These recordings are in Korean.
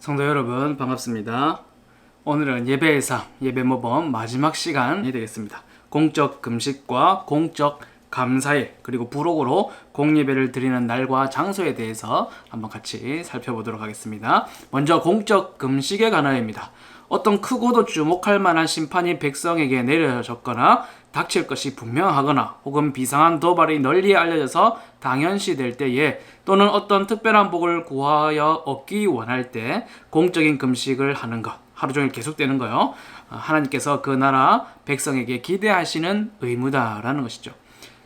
성도 여러분 반갑습니다. 오늘은 예배의상, 예배모범 마지막 시간이 되겠습니다. 공적 금식과 공적 감사일 그리고 부록으로 공예배를 드리는 날과 장소에 대해서 한번 같이 살펴보도록 하겠습니다. 먼저 공적 금식의 관하입니다. 어떤 크고도 주목할 만한 심판이 백성에게 내려졌거나 닥칠 것이 분명하거나 혹은 비상한 도발이 널리 알려져서 당연시될 때에 또는 어떤 특별한 복을 구하여 얻기 원할 때 공적인 금식을 하는 것, 하루 종일 계속되는 거요. 하나님께서 그 나라 백성에게 기대하시는 의무다라는 것이죠.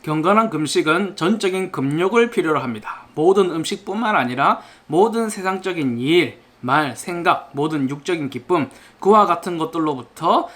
경건한 금식은 전적인 금욕을 필요로 합니다. 모든 음식뿐만 아니라 모든 세상적인 일, 말, 생각, 모든 육적인 기쁨, 그와 같은 것들로부터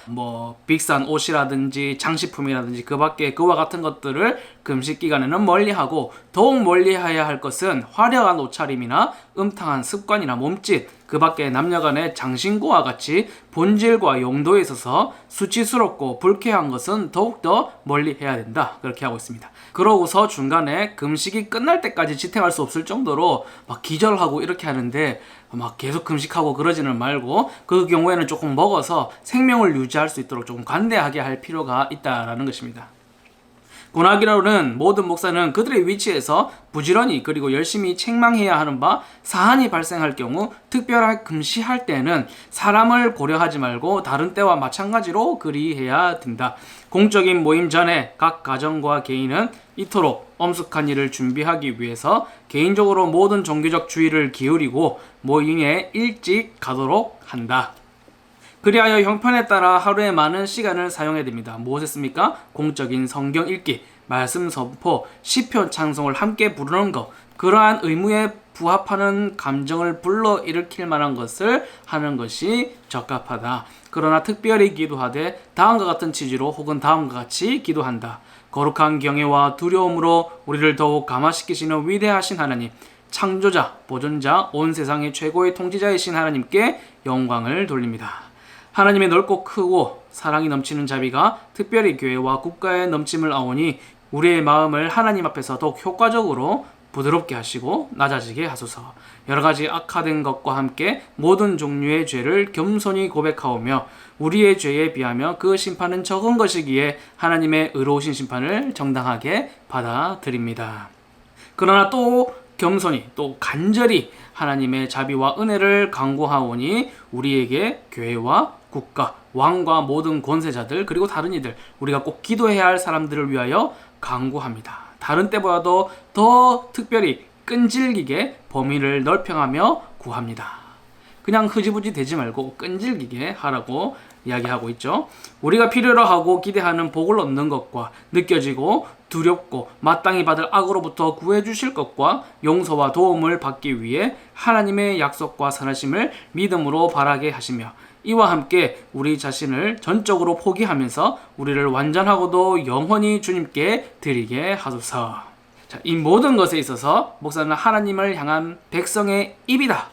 비싼 옷이라든지 장식품이라든지 그 밖에 그와 같은 것들을 금식 기간에는 멀리하고, 더욱 멀리해야 할 것은 화려한 옷차림이나 음탕한 습관이나 몸짓, 그 밖에 남녀간의 장신구와 같이 본질과 용도에 있어서 수치스럽고 불쾌한 것은 더욱더 멀리해야 된다, 그렇게 하고 있습니다. 그러고서 중간에 금식이 끝날 때까지 지탱할 수 없을 정도로 막 기절하고 이렇게 하는데 막 계속 금식하고 그러지는 말고 그 경우에는 조금 먹어서 생명을 유지할 수 있도록 조금 관대하게 할 필요가 있다라는 것입니다. 군하기로는 모든 목사는 그들의 위치에서 부지런히 그리고 열심히 책망해야 하는 바, 사안이 발생할 경우 특별하게 금시할 때는 사람을 고려하지 말고 다른 때와 마찬가지로 그리해야 된다. 공적인 모임 전에 각 가정과 개인은 이토록 엄숙한 일을 준비하기 위해서 개인적으로 모든 종교적 주의를 기울이고 모임에 일찍 가도록 한다. 그리하여 형편에 따라 하루에 많은 시간을 사용해야 됩니다. 무엇했습니까? 공적인 성경 읽기, 말씀 선포, 시편 찬송을 함께 부르는 것, 그러한 의무에 부합하는 감정을 불러일으킬 만한 것을 하는 것이 적합하다. 그러나 특별히 기도하되 다음과 같은 취지로 혹은 다음과 같이 기도한다. 거룩한 경외와 두려움으로 우리를 더욱 감화시키시는 위대하신 하나님, 창조자, 보존자, 온 세상의 최고의 통치자이신 하나님께 영광을 돌립니다. 하나님의 넓고 크고 사랑이 넘치는 자비가 특별히 교회와 국가에 넘침을 아오니 우리의 마음을 하나님 앞에서 더욱 효과적으로 부드럽게 하시고 낮아지게 하소서. 여러가지 악화된 것과 함께 모든 종류의 죄를 겸손히 고백하오며 우리의 죄에 비하며 그 심판은 적은 것이기에 하나님의 의로우신 심판을 정당하게 받아들입니다. 그러나 또 겸손히 또 간절히 하나님의 자비와 은혜를 간구하오니 우리에게 교회와 국가, 왕과 모든 권세자들 그리고 다른 이들, 우리가 꼭 기도해야 할 사람들을 위하여 간구합니다. 다른 때보다도 더 특별히 끈질기게 범위를 넓혀가며 구합니다. 그냥 흐지부지 되지 말고 끈질기게 하라고 이야기하고 있죠. 우리가 필요로 하고 기대하는 복을 얻는 것과 느껴지고 두렵고 마땅히 받을 악으로부터 구해주실 것과 용서와 도움을 받기 위해 하나님의 약속과 선하심을 믿음으로 바라게 하시며 이와 함께 우리 자신을 전적으로 포기하면서 우리를 완전하고도 영원히 주님께 드리게 하소서. 자, 이 모든 것에 있어서 목사는 하나님을 향한 백성의 입이다.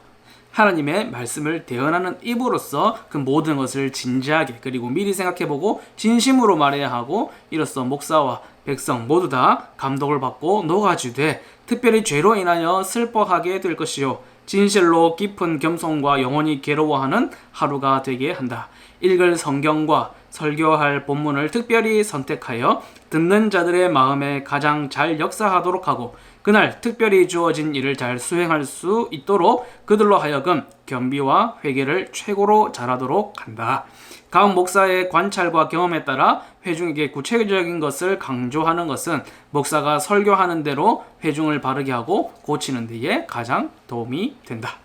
하나님의 말씀을 대언하는 입으로서 그 모든 것을 진지하게 그리고 미리 생각해보고 진심으로 말해야 하고, 이로써 목사와 백성 모두 다 감독을 받고 녹아주되 특별히 죄로 인하여 슬퍼하게 될 것이요 진실로 깊은 겸손과 영원히 괴로워하는 하루가 되게 한다. 읽을 성경과 설교할 본문을 특별히 선택하여 듣는 자들의 마음에 가장 잘 역사하도록 하고 그날 특별히 주어진 일을 잘 수행할 수 있도록 그들로 하여금 겸비와 회개를 최고로 잘하도록 한다. 각 목사의 관찰과 경험에 따라 회중에게 구체적인 것을 강조하는 것은 목사가 설교하는 대로 회중을 바르게 하고 고치는 데에 가장 도움이 된다.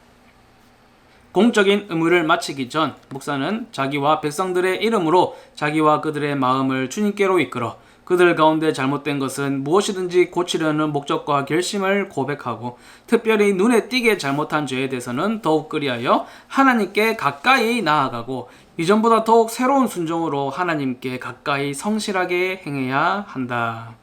공적인 의무를 마치기 전 목사는 자기와 백성들의 이름으로 자기와 그들의 마음을 주님께로 이끌어 그들 가운데 잘못된 것은 무엇이든지 고치려는 목적과 결심을 고백하고 특별히 눈에 띄게 잘못한 죄에 대해서는 더욱 그리하여 하나님께 가까이 나아가고 이전보다 더욱 새로운 순종으로 하나님께 가까이 성실하게 행해야 한다.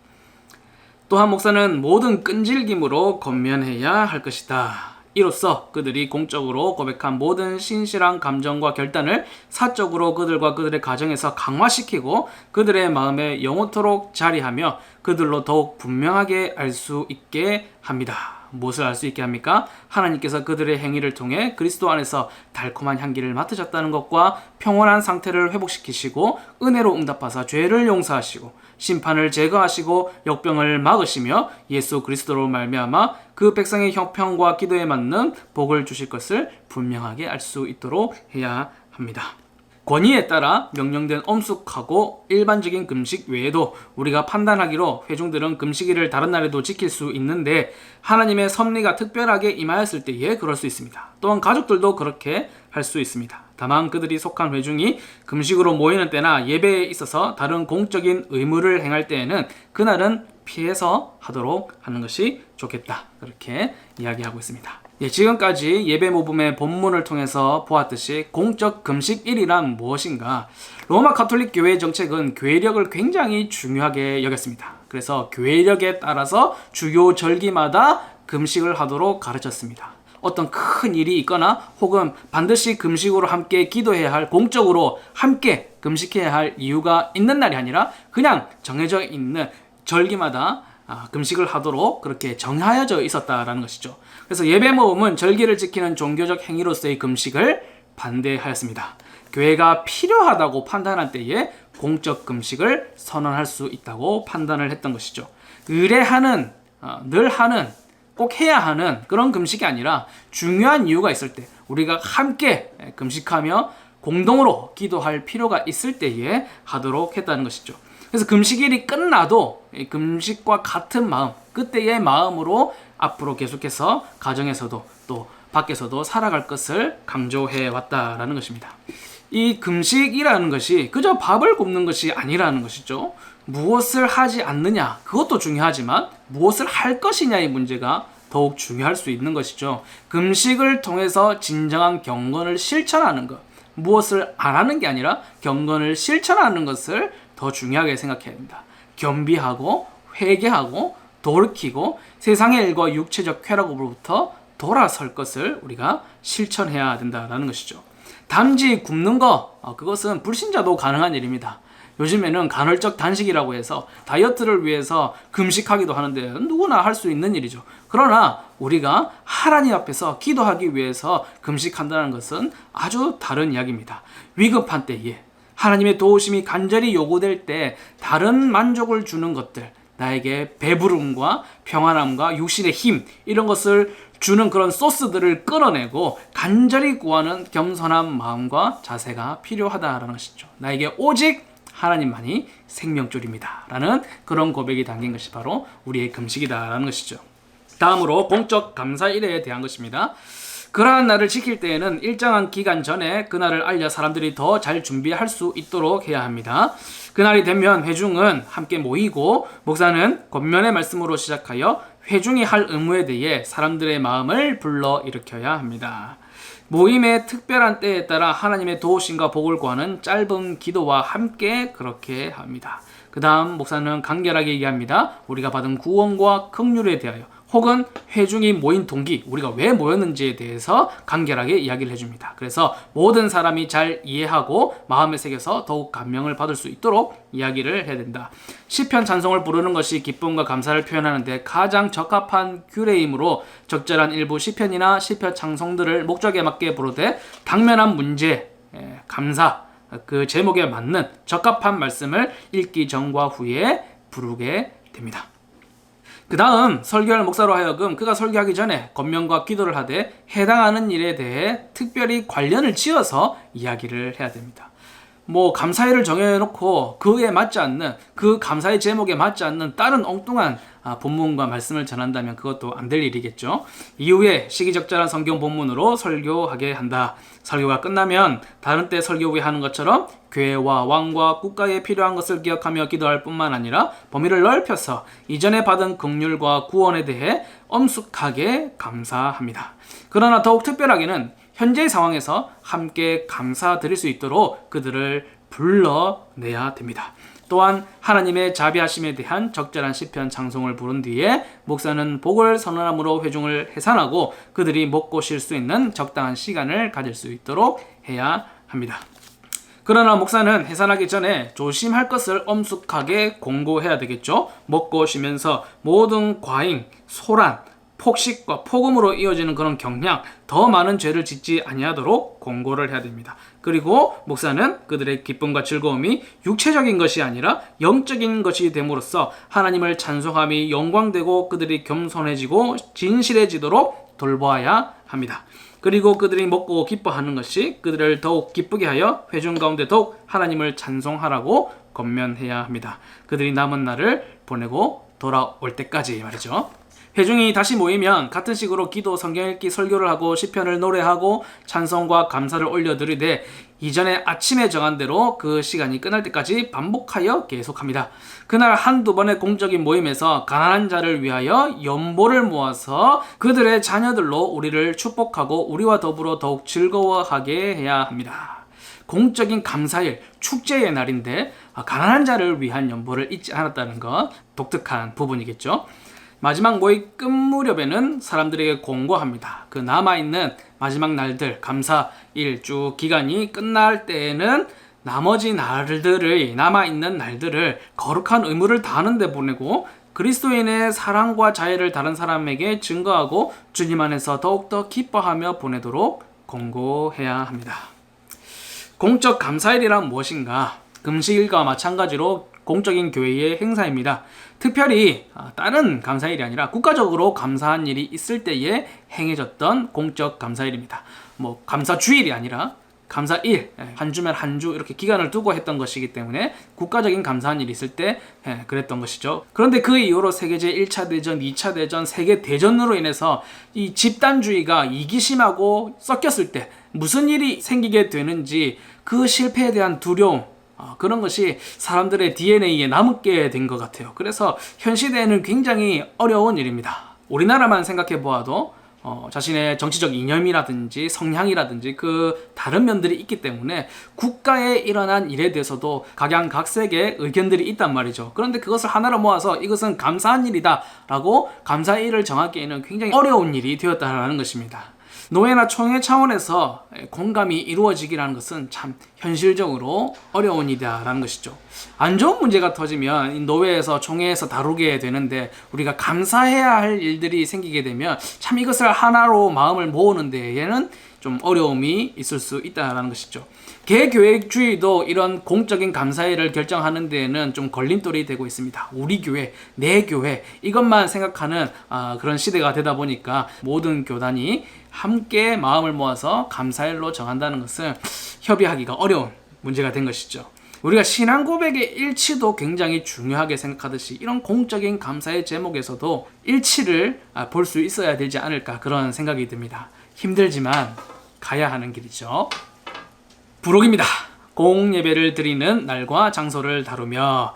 또한 목사는 모든 끈질김으로 권면해야 할 것이다. 이로써 그들이 공적으로 고백한 모든 신실한 감정과 결단을 사적으로 그들과 그들의 가정에서 강화시키고 그들의 마음에 영원토록 자리하며 그들로 더욱 분명하게 알 수 있게 합니다. 무엇을 알 수 있게 합니까? 하나님께서 그들의 행위를 통해 그리스도 안에서 달콤한 향기를 맡으셨다는 것과 평온한 상태를 회복시키시고 은혜로 응답하사 죄를 용서하시고 심판을 제거하시고 역병을 막으시며 예수 그리스도로 말미암아 그 백성의 형편과 기도에 맞는 복을 주실 것을 분명하게 알 수 있도록 해야 합니다. 권위에 따라 명령된 엄숙하고 일반적인 금식 외에도 우리가 판단하기로 회중들은 금식일을 다른 날에도 지킬 수 있는데 하나님의 섭리가 특별하게 임하였을 때에 그럴 수 있습니다. 또한 가족들도 그렇게 할 수 있습니다. 다만 그들이 속한 회중이 금식으로 모이는 때나 예배에 있어서 다른 공적인 의무를 행할 때에는 그날은 피해서 하도록 하는 것이 좋겠다. 그렇게 이야기하고 있습니다. 지금까지 예배 모범의 본문을 통해서 보았듯이 공적 금식일이란 무엇인가? 로마 가톨릭 교회의 정책은 교회력을 굉장히 중요하게 여겼습니다. 그래서 교회력에 따라서 주요 절기마다 금식을 하도록 가르쳤습니다. 어떤 큰 일이 있거나 혹은 반드시 금식으로 함께 기도해야 할, 공적으로 함께 금식해야 할 이유가 있는 날이 아니라 그냥 정해져 있는 절기마다 금식을 하도록 그렇게 정하여져 있었다라는 것이죠. 그래서 예배 모험은 절기를 지키는 종교적 행위로서의 금식을 반대하였습니다. 교회가 필요하다고 판단한 때에 공적 금식을 선언할 수 있다고 판단을 했던 것이죠. 의례하는, 늘 하는, 꼭 해야 하는 그런 금식이 아니라 중요한 이유가 있을 때 우리가 함께 금식하며 공동으로 기도할 필요가 있을 때에 하도록 했다는 것이죠. 그래서 금식일이 끝나도 금식과 같은 마음, 그때의 마음으로 앞으로 계속해서 가정에서도 또 밖에서도 살아갈 것을 강조해 왔다라는 것입니다. 이 금식이라는 것이 그저 밥을 굶는 것이 아니라는 것이죠. 무엇을 하지 않느냐, 그것도 중요하지만 무엇을 할 것이냐의 문제가 더욱 중요할 수 있는 것이죠. 금식을 통해서 진정한 경건을 실천하는 것, 무엇을 안 하는 게 아니라 경건을 실천하는 것을 더 중요하게 생각해야 합니다. 겸비하고 회개하고 돌이키고 세상의 일과 육체적 쾌락으로부터 돌아설 것을 우리가 실천해야 된다는 것이죠. 단지 굶는 거, 그것은 불신자도 가능한 일입니다. 요즘에는 간헐적 단식이라고 해서 다이어트를 위해서 금식하기도 하는데 누구나 할 수 있는 일이죠. 그러나 우리가 하나님 앞에서 기도하기 위해서 금식한다는 것은 아주 다른 이야기입니다. 위급한 때에 하나님의 도우심이 간절히 요구될 때 다른 만족을 주는 것들, 나에게 배부름과 평안함과 육신의 힘, 이런 것을 주는 그런 소스들을 끌어내고 간절히 구하는 겸손한 마음과 자세가 필요하다라는 것이죠. 나에게 오직 하나님만이 생명줄입니다 라는 그런 고백이 담긴 것이 바로 우리의 금식이다 라는 것이죠. 다음으로 공적 감사일에 대한 것입니다. 그러한 날을 지킬 때에는 일정한 기간 전에 그날을 알려 사람들이 더 잘 준비할 수 있도록 해야 합니다. 그날이 되면 회중은 함께 모이고 목사는 권면의 말씀으로 시작하여 회중이 할 의무에 대해 사람들의 마음을 불러일으켜야 합니다. 모임의 특별한 때에 따라 하나님의 도우심과 복을 구하는 짧은 기도와 함께 그렇게 합니다. 그 다음 목사는 간결하게 얘기합니다. 우리가 받은 구원과 긍휼에 대하여 혹은 회중이 모인 동기, 우리가 왜 모였는지에 대해서 간결하게 이야기를 해줍니다. 그래서 모든 사람이 잘 이해하고 마음에 새겨서 더욱 감명을 받을 수 있도록 이야기를 해야 된다. 시편 찬송을 부르는 것이 기쁨과 감사를 표현하는 데 가장 적합한 규례이므로 적절한 일부 시편이나 시편 찬송들을 목적에 맞게 부르되 당면한 문제, 감사, 그 제목에 맞는 적합한 말씀을 읽기 전과 후에 부르게 됩니다. 그 다음 설교할 목사로 하여금 그가 설교하기 전에 권면과 기도를 하되 해당하는 일에 대해 특별히 관련을 지어서 이야기를 해야 됩니다. 감사일을 정해놓고 그에 맞지 않는, 그 감사의 제목에 맞지 않는 다른 엉뚱한 본문과 말씀을 전한다면 그것도 안 될 일이겠죠. 이후에 시기적절한 성경 본문으로 설교하게 한다. 설교가 끝나면 다른 때 설교 후에 하는 것처럼 교회와 왕과 국가에 필요한 것을 기억하며 기도할 뿐만 아니라 범위를 넓혀서 이전에 받은 긍휼과 구원에 대해 엄숙하게 감사합니다. 그러나 더욱 특별하게는 현재의 상황에서 함께 감사드릴 수 있도록 그들을 불러내야 됩니다. 또한 하나님의 자비하심에 대한 적절한 시편 찬송을 부른 뒤에 목사는 복을 선언함으로 회중을 해산하고 그들이 먹고 쉴 수 있는 적당한 시간을 가질 수 있도록 해야 합니다. 그러나 목사는 해산하기 전에 조심할 것을 엄숙하게 공고해야 되겠죠. 먹고 쉬면서 모든 과잉, 소란, 폭식과 폭음으로 이어지는 그런 경량, 더 많은 죄를 짓지 아니하도록 권고를 해야 됩니다. 그리고 목사는 그들의 기쁨과 즐거움이 육체적인 것이 아니라 영적인 것이 됨으로써 하나님을 찬송함이 영광되고 그들이 겸손해지고 진실해지도록 돌보아야 합니다. 그리고 그들이 먹고 기뻐하는 것이 그들을 더욱 기쁘게 하여 회중 가운데 더욱 하나님을 찬송하라고 권면해야 합니다. 그들이 남은 날을 보내고 돌아올 때까지 말이죠. 회중이 다시 모이면 같은 식으로 기도, 성경 읽기, 설교를 하고 시편을 노래하고 찬송과 감사를 올려드리되 이전에 아침에 정한 대로 그 시간이 끝날 때까지 반복하여 계속합니다. 그날 한두 번의 공적인 모임에서 가난한 자를 위하여 연보를 모아서 그들의 자녀들로 우리를 축복하고 우리와 더불어 더욱 즐거워하게 해야 합니다. 공적인 감사일, 축제의 날인데 가난한 자를 위한 연보를 잊지 않았다는 것, 독특한 부분이겠죠. 마지막 모임 끝 무렵에는 사람들에게 권고합니다. 그 남아있는 마지막 날들, 감사일 쭉 기간이 끝날 때에는 나머지 날들을, 남아있는 날들을 거룩한 의무를 다하는 데 보내고 그리스도인의 사랑과 자애를 다른 사람에게 증거하고 주님 안에서 더욱더 기뻐하며 보내도록 권고해야 합니다. 공적 감사일이란 무엇인가? 금식일과 마찬가지로 공적인 교회의 행사입니다. 특별히 다른 감사일이 아니라 국가적으로 감사한 일이 있을 때에 행해졌던 공적 감사일입니다. 감사주일이 아니라 감사일, 한 주면 한 주 이렇게 기간을 두고 했던 것이기 때문에 국가적인 감사한 일이 있을 때 그랬던 것이죠. 그런데 그 이후로 세계제 1차 대전, 2차 대전, 세계 대전으로 인해서 이 집단주의가 이기심하고 섞였을 때 무슨 일이 생기게 되는지 그 실패에 대한 두려움, 그런 것이 사람들의 DNA에 남게 된 것 같아요. 그래서 현 시대에는 굉장히 어려운 일입니다. 우리나라만 생각해 보아도 자신의 정치적 이념이라든지 성향이라든지 그 다른 면들이 있기 때문에 국가에 일어난 일에 대해서도 각양각색의 의견들이 있단 말이죠. 그런데 그것을 하나로 모아서 이것은 감사한 일이다 라고 감사일을 정하기에는 굉장히 어려운 일이 되었다는 것입니다. 노예나 총회 차원에서 공감이 이루어지기라는 것은 참 현실적으로 어려운 일이라는 것이죠. 안 좋은 문제가 터지면 노회에서 총회에서 다루게 되는데 우리가 감사해야 할 일들이 생기게 되면 참 이것을 하나로 마음을 모으는 데에는 좀 어려움이 있을 수 있다는 것이죠. 개교회주의도 이런 공적인 감사일을 결정하는 데에는 좀 걸림돌이 되고 있습니다. 우리 교회, 내 교회 이것만 생각하는 그런 시대가 되다 보니까 모든 교단이 함께 마음을 모아서 감사일로 정한다는 것은 협의하기가 어려운 문제가 된 것이죠. 우리가 신앙 고백의 일치도 굉장히 중요하게 생각하듯이 이런 공적인 감사의 제목에서도 일치를 볼 수 있어야 되지 않을까 그런 생각이 듭니다. 힘들지만 가야 하는 길이죠. 부록입니다. 공예배를 드리는 날과 장소를 다루며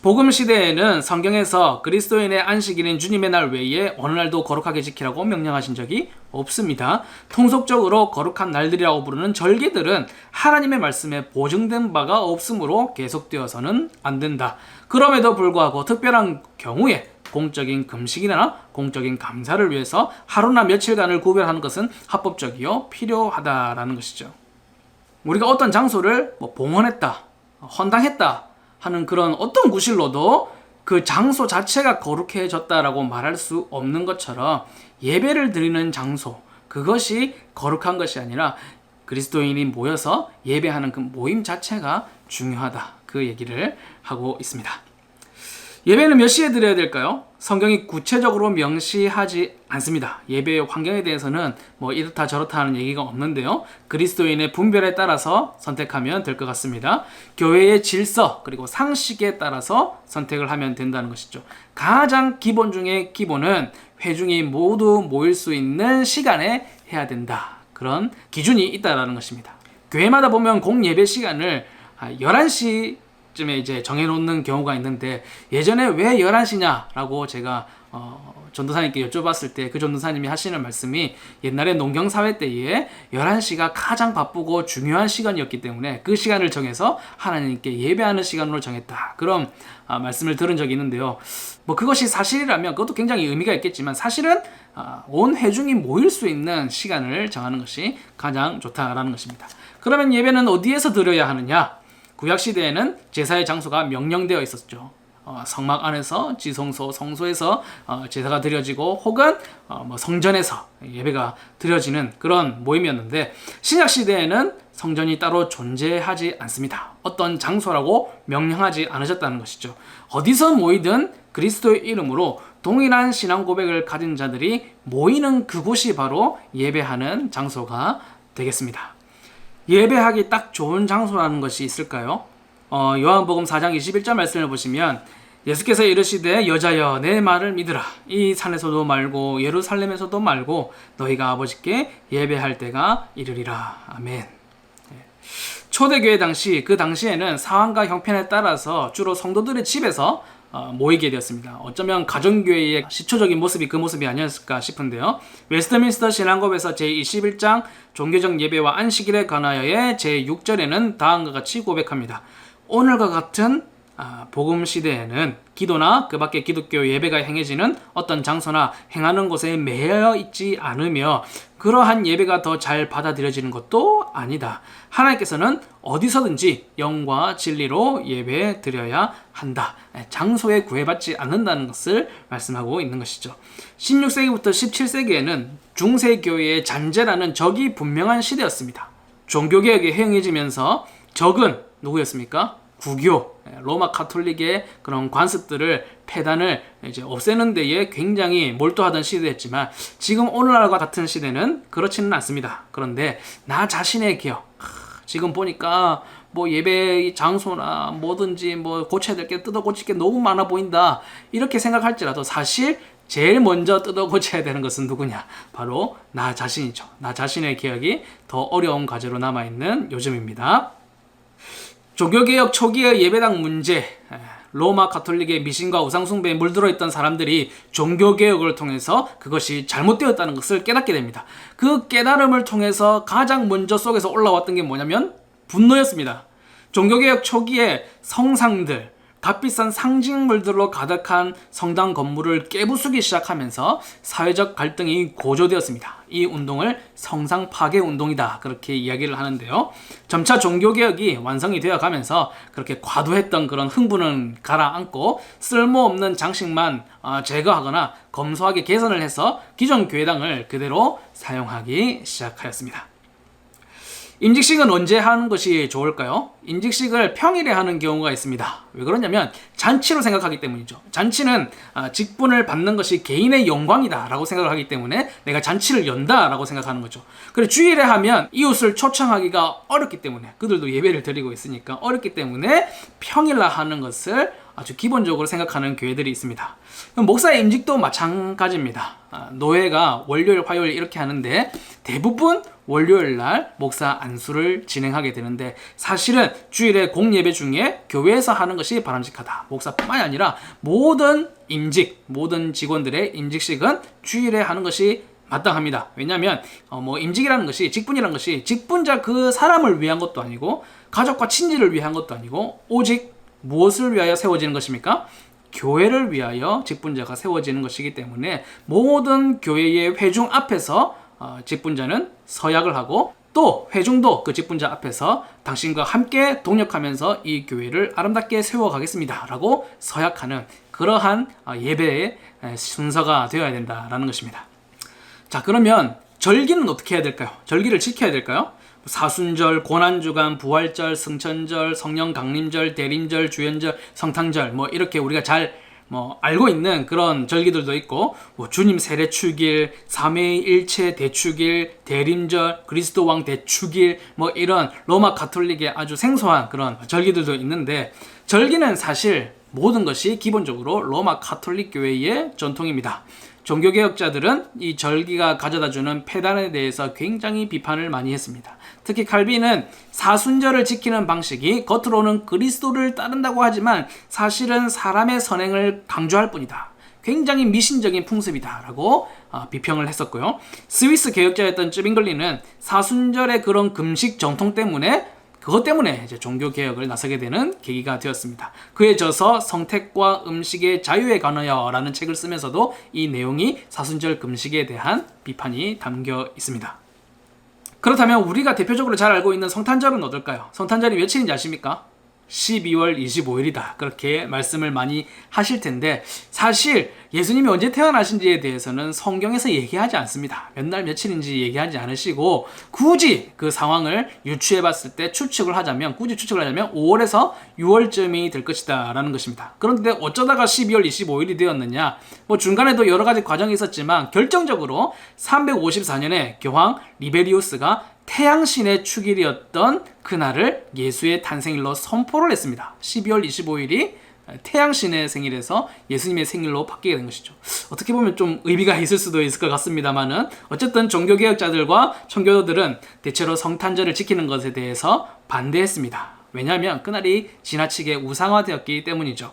복음 시대에는 성경에서 그리스도인의 안식일인 주님의 날 외에 어느 날도 거룩하게 지키라고 명령하신 적이 없습니다. 통속적으로 거룩한 날들이라고 부르는 절기들은 하나님의 말씀에 보증된 바가 없으므로 계속되어서는 안 된다. 그럼에도 불구하고 특별한 경우에 공적인 금식이나 공적인 감사를 위해서 하루나 며칠간을 구별하는 것은 합법적이요 필요하다라는 것이죠. 우리가 어떤 장소를 봉헌했다, 헌당했다 하는 그런 어떤 구실로도 그 장소 자체가 거룩해졌다라고 말할 수 없는 것처럼 예배를 드리는 장소, 그것이 거룩한 것이 아니라 그리스도인이 모여서 예배하는 그 모임 자체가 중요하다, 그 얘기를 하고 있습니다. 예배는 몇 시에 드려야 될까요? 성경이 구체적으로 명시하지 않습니다. 예배의 환경에 대해서는 이렇다 저렇다 하는 얘기가 없는데요. 그리스도인의 분별에 따라서 선택하면 될 것 같습니다. 교회의 질서 그리고 상식에 따라서 선택을 하면 된다는 것이죠. 가장 기본 중에 기본은 회중이 모두 모일 수 있는 시간에 해야 된다. 그런 기준이 있다는 것입니다. 교회마다 보면 공예배 시간을 11시 쯤에 이제 정해놓는 경우가 있는데 예전에 왜 11시냐라고 제가 전도사님께 여쭤봤을 때 그 전도사님이 하시는 말씀이 옛날에 농경사회 때에 11시가 가장 바쁘고 중요한 시간이었기 때문에 그 시간을 정해서 하나님께 예배하는 시간으로 정했다. 그런 말씀을 들은 적이 있는데요. 그것이 사실이라면 그것도 굉장히 의미가 있겠지만 사실은 온 회중이 모일 수 있는 시간을 정하는 것이 가장 좋다라는 것입니다. 그러면 예배는 어디에서 드려야 하느냐? 구약시대에는 제사의 장소가 명령되어 있었죠. 성막 안에서 지성소, 성소에서 제사가 드려지고 혹은 뭐 성전에서 예배가 드려지는 그런 모임이었는데 신약 시대에는 성전이 따로 존재하지 않습니다. 어떤 장소라고 명령하지 않으셨다는 것이죠. 어디서 모이든 그리스도의 이름으로 동일한 신앙 고백을 가진 자들이 모이는 그곳이 바로 예배하는 장소가 되겠습니다. 예배하기 딱 좋은 장소라는 것이 있을까요? 요한복음 4장 21절 말씀을 보시면 예수께서 이르시되 여자여 내 말을 믿으라. 이 산에서도 말고 예루살렘에서도 말고 너희가 아버지께 예배할 때가 이르리라. 아멘. 초대교회 당시 그 당시에는 상황과 형편에 따라서 주로 성도들의 집에서 모이게 되었습니다. 어쩌면 가정교회의 시초적인 모습이 그 모습이 아니었을까 싶은데요. 웨스트민스터 신앙법에서 제21장 종교적 예배와 안식일에 관하여의 제6절에는 다음과 같이 고백합니다. 오늘과 같은 복음 시대에는 기도나 그 밖에 기독교 예배가 행해지는 어떤 장소나 행하는 곳에 매여 있지 않으며 그러한 예배가 더 잘 받아들여지는 것도 아니다. 하나님께서는 어디서든지 영과 진리로 예배 드려야 한다. 장소에 구애받지 않는다는 것을 말씀하고 있는 것이죠. 16세기부터 17세기에는 중세교회의 잔재라는 적이 분명한 시대였습니다. 종교개혁이 행해지면서 적은 누구였습니까? 구교, 로마 카톨릭의 그런 관습들을 폐단을 이제 없애는 데에 굉장히 몰두하던 시대였지만 지금 오늘날과 같은 시대는 그렇지는 않습니다. 그런데 나 자신의 개혁, 지금 보니까 뭐 예배 장소나 뭐든지 뭐 고쳐야 될 게 뜯어 고칠 게 너무 많아 보인다 이렇게 생각할지라도 사실 제일 먼저 뜯어 고쳐야 되는 것은 누구냐? 바로 나 자신이죠. 나 자신의 개혁이 더 어려운 과제로 남아있는 요즘입니다. 종교개혁 초기의 예배당 문제, 로마 가톨릭의 미신과 우상숭배에 물들어 있던 사람들이 종교개혁을 통해서 그것이 잘못되었다는 것을 깨닫게 됩니다. 그 깨달음을 통해서 가장 먼저 속에서 올라왔던 게 뭐냐면 분노였습니다. 종교개혁 초기에 성상들, 값비싼 상징물들로 가득한 성당 건물을 깨부수기 시작하면서 사회적 갈등이 고조되었습니다. 이 운동을 성상 파괴 운동이다 그렇게 이야기를 하는데요. 점차 종교개혁이 완성이 되어 가면서 그렇게 과도했던 그런 흥분은 가라앉고 쓸모없는 장식만 제거하거나 검소하게 개선을 해서 기존 교회당을 그대로 사용하기 시작하였습니다. 임직식은 언제 하는 것이 좋을까요? 임직식을 평일에 하는 경우가 있습니다. 왜 그러냐면 잔치로 생각하기 때문이죠. 잔치는 직분을 받는 것이 개인의 영광이다 라고 생각을 하기 때문에 내가 잔치를 연다 라고 생각하는 거죠. 그리고 주일에 하면 이웃을 초청하기가 어렵기 때문에 그들도 예배를 드리고 있으니까 어렵기 때문에 평일날 하는 것을 아주 기본적으로 생각하는 교회들이 있습니다. 목사의 임직도 마찬가지입니다. 노회가 월요일, 화요일 이렇게 하는데 대부분 월요일 날 목사 안수를 진행하게 되는데 사실은 주일에 공예배 중에 교회에서 하는 것이 바람직하다. 목사뿐만이 아니라 모든 임직, 모든 직원들의 임직식은 주일에 하는 것이 마땅합니다. 왜냐하면 임직이라는 것이 직분이라는 것이 직분자 그 사람을 위한 것도 아니고 가족과 친지를 위한 것도 아니고 오직 무엇을 위하여 세워지는 것입니까? 교회를 위하여 직분자가 세워지는 것이기 때문에 모든 교회의 회중 앞에서 직분자는 서약을 하고 또 회중도 그 직분자 앞에서 당신과 함께 동역하면서 이 교회를 아름답게 세워가겠습니다 라고 서약하는 그러한 예배의 순서가 되어야 된다라는 것입니다. 자, 그러면 절기는 어떻게 해야 될까요? 절기를 지켜야 될까요? 사순절, 고난주간, 부활절, 승천절, 성령 강림절, 대림절, 주연절, 성탄절 이렇게 우리가 잘 알고 있는 그런 절기들도 있고 주님 세례축일, 삼위일체 대축일, 대림절, 그리스도 왕 대축일 이런 로마 가톨릭의 아주 생소한 그런 절기들도 있는데 절기는 사실 모든 것이 기본적으로 로마 가톨릭 교회의 전통입니다. 종교개혁자들은 이 절기가 가져다주는 폐단에 대해서 굉장히 비판을 많이 했습니다. 특히 칼빈은 사순절을 지키는 방식이 겉으로는 그리스도를 따른다고 하지만 사실은 사람의 선행을 강조할 뿐이다. 굉장히 미신적인 풍습이다 라고 비평을 했었고요. 스위스 개혁자였던 쯔빙글리는 사순절의 그런 금식 정통 때문에 그것 때문에 이제 종교개혁을 나서게 되는 계기가 되었습니다. 그에 져서 성택과 음식의 자유에 관하여 라는 책을 쓰면서도 이 내용이 사순절 금식에 대한 비판이 담겨 있습니다. 그렇다면 우리가 대표적으로 잘 알고 있는 성탄절은 어떨까요? 성탄절이 며칠인지 아십니까? 12월 25일이다. 그렇게 말씀을 많이 하실 텐데 사실 예수님이 언제 태어나신지에 대해서는 성경에서 얘기하지 않습니다. 몇 날 며칠인지 얘기하지 않으시고 굳이 그 상황을 유추해 봤을 때 추측을 하자면 5월에서 6월쯤이 될 것이다 라는 것입니다. 그런데 어쩌다가 12월 25일이 되었느냐, 뭐 중간에도 여러 가지 과정이 있었지만 결정적으로 354년에 교황 리베리우스가 태양신의 축일이었던 그날을 예수의 탄생일로 선포를 했습니다. 12월 25일이 태양신의 생일에서 예수님의 생일로 바뀌게 된 것이죠. 어떻게 보면 좀 의미가 있을 수도 있을 것 같습니다만은 어쨌든 종교개혁자들과 청교도들은 대체로 성탄절을 지키는 것에 대해서 반대했습니다. 왜냐하면 그날이 지나치게 우상화되었기 때문이죠.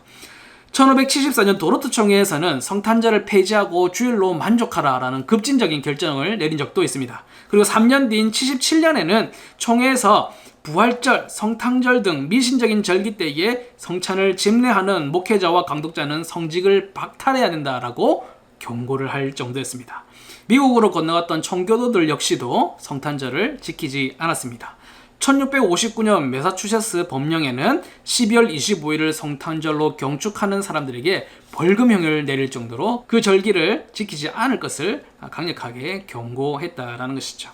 1574년 도르트 총회에서는 성탄절을 폐지하고 주일로 만족하라라는 급진적인 결정을 내린 적도 있습니다. 그리고 3년 뒤인 77년에는 총회에서 부활절, 성탄절 등 미신적인 절기 때에 성찬을 집례하는 목회자와 강독자는 성직을 박탈해야 된다라고 경고를 할 정도였습니다. 미국으로 건너갔던 청교도들 역시도 성탄절을 지키지 않았습니다. 1659년 매사추세츠 법령에는 12월 25일을 성탄절로 경축하는 사람들에게 벌금형을 내릴 정도로 그 절기를 지키지 않을 것을 강력하게 경고했다라는 것이죠.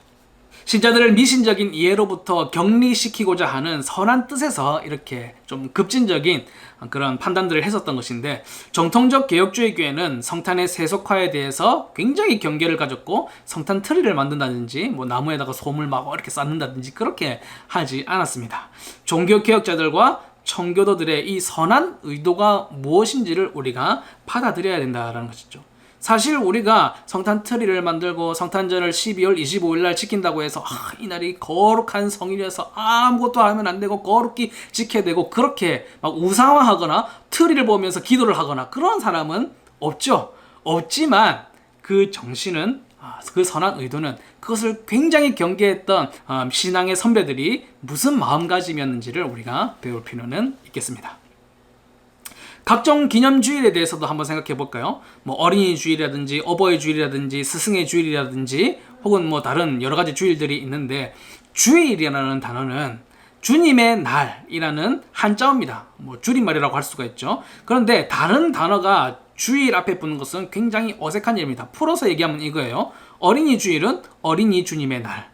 신자들을 미신적인 이해로부터 격리시키고자 하는 선한 뜻에서 이렇게 좀 급진적인 그런 판단들을 했었던 것인데, 정통적 개혁주의 교회는 성탄의 세속화에 대해서 굉장히 경계를 가졌고 성탄 트리를 만든다든지 뭐 나무에다가 솜을 막 이렇게 쌓는다든지 그렇게 하지 않았습니다. 종교개혁자들과 청교도들의 이 선한 의도가 무엇인지를 우리가 받아들여야 된다는 것이죠. 사실 우리가 성탄 트리를 만들고 성탄절을 12월 25일 날 지킨다고 해서 이날이 거룩한 성일이어서 아무것도 하면 안 되고 거룩히 지켜야 되고 그렇게 막 우상화하거나 트리를 보면서 기도를 하거나 그런 사람은 없죠. 없지만 그 정신은, 그 선한 의도는, 그것을 굉장히 경계했던 신앙의 선배들이 무슨 마음가짐이었는지를 우리가 배울 필요는 있겠습니다. 각종 기념주일에 대해서도 한번 생각해 볼까요? 뭐 어린이 주일이라든지 어버이 주일이라든지 스승의 주일이라든지 혹은 뭐 다른 여러 가지 주일들이 있는데, 주일이라는 단어는 주님의 날이라는 한자어입니다. 뭐 줄임말이라고 할 수가 있죠. 그런데 다른 단어가 주일 앞에 붙는 것은 굉장히 어색한 일입니다. 풀어서 얘기하면 이거예요. 어린이 주일은 어린이 주님의 날,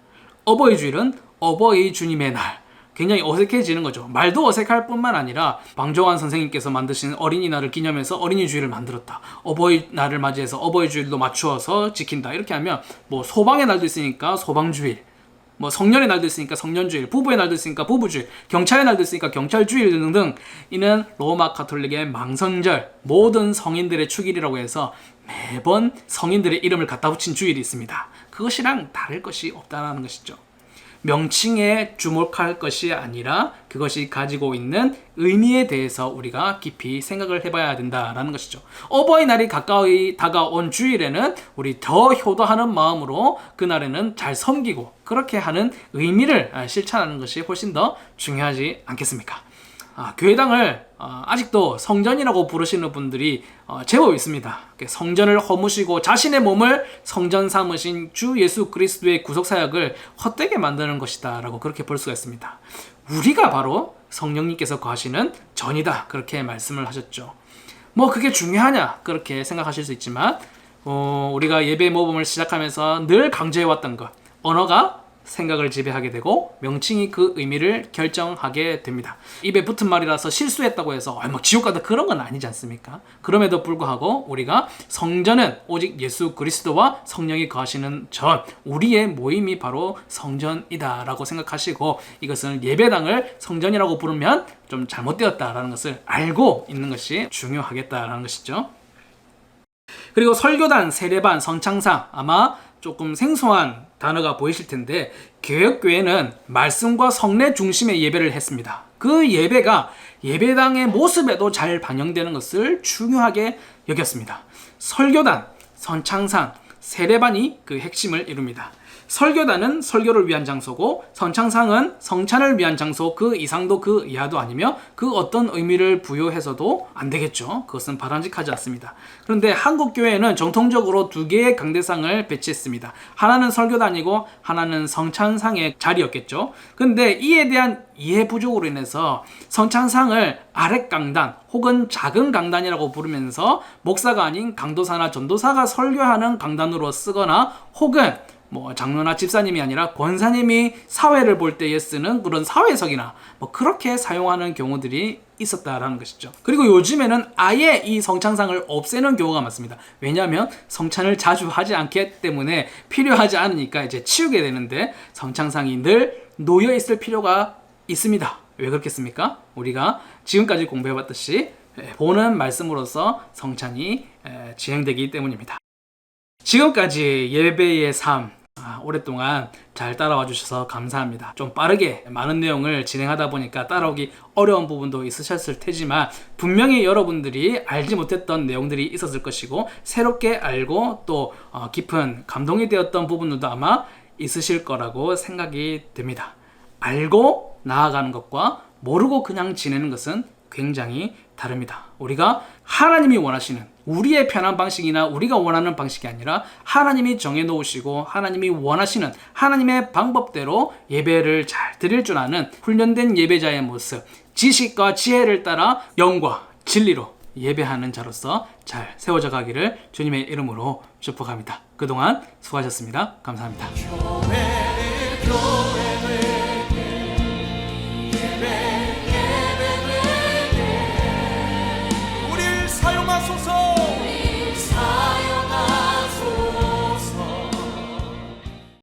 어버이 주일은 어버이 주님의 날. 굉장히 어색해지는 거죠. 말도 어색할 뿐만 아니라 방정환 선생님께서 만드신 어린이날을 기념해서 어린이주일을 만들었다. 어버이날을 맞이해서 어버이주일도 맞추어서 지킨다. 이렇게 하면 뭐 소방의 날도 있으니까 소방주일, 뭐 성년의 날도 있으니까 성년주일, 부부의 날도 있으니까 부부주일, 경찰의 날도 있으니까 경찰주일 등등, 이는 로마 가톨릭의 망성절, 모든 성인들의 축일이라고 해서 매번 성인들의 이름을 갖다 붙인 주일이 있습니다. 그것이랑 다를 것이 없다는 것이죠. 명칭에 주목할 것이 아니라 그것이 가지고 있는 의미에 대해서 우리가 깊이 생각을 해봐야 된다라는 것이죠. 어버이날이 가까이 다가온 주일에는 우리 더 효도하는 마음으로 그날에는 잘 섬기고 그렇게 하는 의미를 실천하는 것이 훨씬 더 중요하지 않겠습니까? 교회당을 아직도 성전이라고 부르시는 분들이 제법 있습니다. 성전을 허무시고 자신의 몸을 성전 삼으신 주 예수 그리스도의 구속사역을 헛되게 만드는 것이다 라고 그렇게 볼 수가 있습니다. 우리가 바로 성령님께서 거하시는 전이다, 그렇게 말씀을 하셨죠. 뭐 그게 중요하냐 그렇게 생각하실 수 있지만 우리가 예배 모범을 시작하면서 늘 강조해왔던 것, 언어가 생각을 지배하게 되고 명칭이 그 의미를 결정하게 됩니다. 입에 붙은 말이라서 실수했다고 해서 막 지옥 가다 그런 건 아니지 않습니까? 그럼에도 불구하고 우리가 성전은 오직 예수 그리스도와 성령이 거하시는 전, 우리의 모임이 바로 성전이다 라고 생각하시고, 이것은 예배당을 성전이라고 부르면 좀 잘못되었다라는 것을 알고 있는 것이 중요하겠다라는 것이죠. 그리고 설교단, 세례반, 선창상, 아마 조금 생소한 단어가 보이실 텐데, 개혁교회는 말씀과 성례 중심의 예배를 했습니다. 그 예배가 예배당의 모습에도 잘 반영되는 것을 중요하게 여겼습니다. 설교단, 선창상, 세례반이 그 핵심을 이룹니다. 설교단은 설교를 위한 장소고 성찬상은 성찬을 위한 장소, 그 이상도 그 이하도 아니며 그 어떤 의미를 부여해서도 안 되겠죠. 그것은 바람직하지 않습니다. 그런데 한국 교회는 정통적으로 두 개의 강대상을 배치했습니다. 하나는 설교단이고 하나는 성찬상의 자리였겠죠. 그런데 이에 대한 이해 부족으로 인해서 성찬상을 아랫강단 혹은 작은 강단이라고 부르면서 목사가 아닌 강도사나 전도사가 설교하는 강단으로 쓰거나 혹은 장로나 집사님이 아니라 권사님이 사회를 볼 때에 쓰는 그런 사회석이나 그렇게 사용하는 경우들이 있었다라는 것이죠. 그리고 요즘에는 아예 이 성찬상을 없애는 경우가 많습니다. 왜냐하면 성찬을 자주 하지 않기 때문에 필요하지 않으니까 이제 치우게 되는데 성찬상이 늘 놓여 있을 필요가 있습니다. 왜 그렇겠습니까? 우리가 지금까지 공부해봤듯이 보는 말씀으로서 성찬이 진행되기 때문입니다. 지금까지 예배의 삶 오랫동안 잘 따라와 주셔서 감사합니다. 좀 빠르게 많은 내용을 진행하다 보니까 따라오기 어려운 부분도 있으셨을 테지만 분명히 여러분들이 알지 못했던 내용들이 있었을 것이고 새롭게 알고 또 깊은 감동이 되었던 부분도 아마 있으실 거라고 생각이 됩니다. 알고 나아가는 것과 모르고 그냥 지내는 것은 굉장히 다릅니다. 우리가 하나님이 원하시는 우리의 편한 방식이나 우리가 원하는 방식이 아니라 하나님이 정해놓으시고 하나님이 원하시는 하나님의 방법대로 예배를 잘 드릴 줄 아는 훈련된 예배자의 모습, 지식과 지혜를 따라 영과 진리로 예배하는 자로서 잘 세워져 가기를 주님의 이름으로 축복합니다. 그동안 수고하셨습니다. 감사합니다. 우리를 사용하소서.